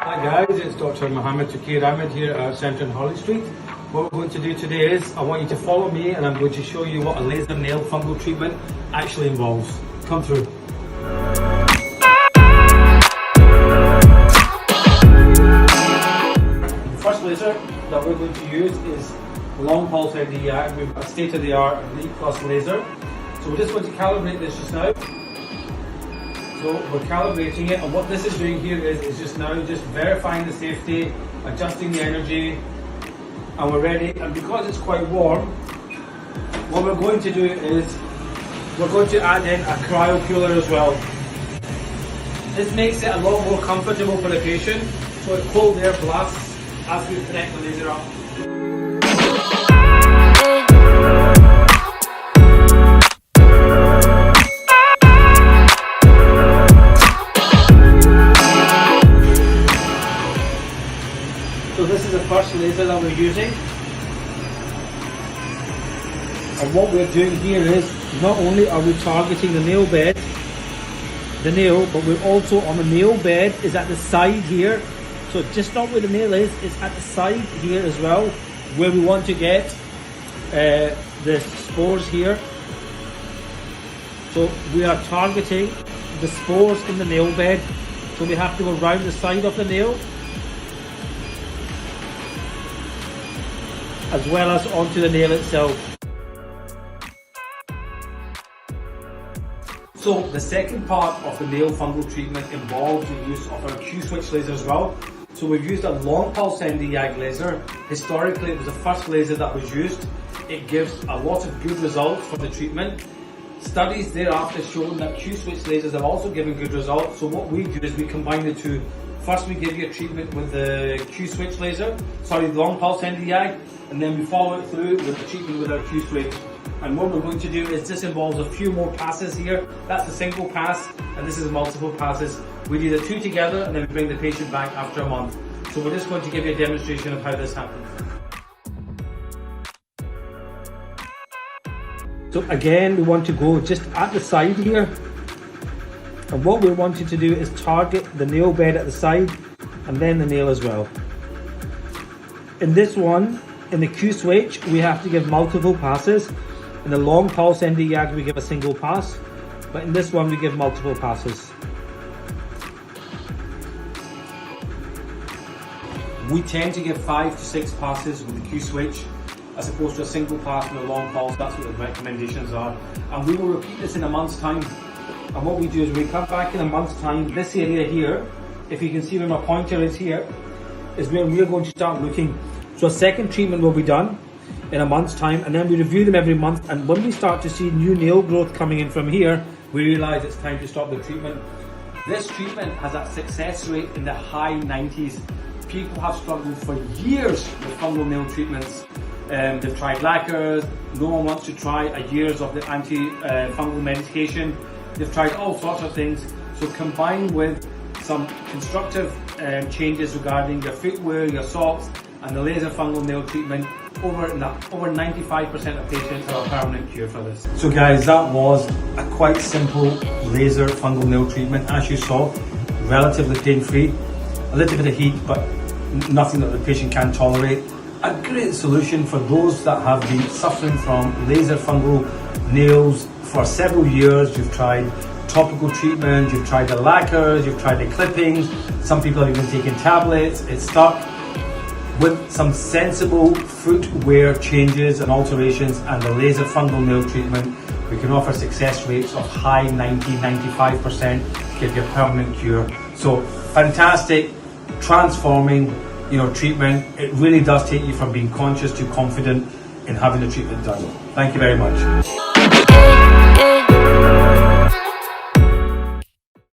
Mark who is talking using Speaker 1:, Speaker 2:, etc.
Speaker 1: Hi guys, it's Dr. Mohammed Tukir Ahmed here at Centre on Harley Street. What we're going to do today is I want you to follow me and I'm going to show you what a laser nail fungal treatment actually involves. Come through. The first laser that we're going to use is long pulse NDI. We've got a state-of-the-art Elite Plus laser. So we're just going to calibrate this just now. So we're calibrating it, and what this is doing here is just verifying the safety, adjusting the energy, and we're ready. And because it's quite warm, what we're going to do is we're going to add in a cryo cooler as well. This makes it a lot more comfortable for the patient, so it's cold air blasts as we connect the laser up. So this is the first laser that we're using, and what we're doing here is not only are we targeting the nail bed, but we're also on the nail bed is at the side here. So just not where the nail is, it's at the side here as well, where we want to get the spores here. So we are targeting the spores in the nail bed, so we have to go around the side of the nail as well as onto the nail itself. So the second part of the nail fungal treatment involves the use of our Q-switch laser as well. So we've used a long pulse Nd:YAG laser. Historically it was the first laser that was used. It gives a lot of good results for the treatment. Studies thereafter shown that Q-switch lasers have also given good results. So what we do is we combine the two. First we give you a treatment with the Q-switch laser, the long pulse Nd:YAG, and then we follow it through with the treatment with our Q-switch. And what we're going to do is this involves a few more passes here. That's a single pass, and this is multiple passes. We do the two together and then we bring the patient back after a month. So we're just going to give you a demonstration of how this happens. So again, we want to go just at the side here. And what we're wanting to do is target the nail bed at the side and then the nail as well. In this one, in the Q-switch, we have to give multiple passes. In the long pulse Nd:YAG, we give a single pass. But in this one, we give multiple passes. We tend to give 5 to 6 passes with the Q-switch as opposed to a single pass with a long pulse. That's what the recommendations are. And we will repeat this in a month's time. And what we do is we come back in a month's time. This area here, if you can see where my pointer is here, is where we're going to start looking. So a second treatment will be done in a month's time, and then we review them every month. And when we start to see new nail growth coming in from here, we realize it's time to stop the treatment. This treatment has a success rate in the high 90s. People have struggled for years with fungal nail treatments. They've tried lacquers. No one wants to try years of the anti-fungal medication. They've tried all sorts of things. So combined with some constructive changes regarding your footwear, your socks, and the laser fungal nail treatment, over 95% of patients have a permanent cure for this. So guys, that was a quite simple laser fungal nail treatment. As you saw, relatively pain-free, a little bit of heat, but nothing that the patient can't tolerate. A great solution for those that have been suffering from laser fungal nails for several years. You've tried topical treatment, you've tried the lacquers, you've tried the clippings, some people have even taken tablets. It's stuck. With some sensible footwear changes and alterations and the laser fungal nail treatment, we can offer success rates of high 90-95%, give you a permanent cure. So fantastic, transforming treatment. It really does take you from being conscious to confident in having the treatment done. Thank you very much.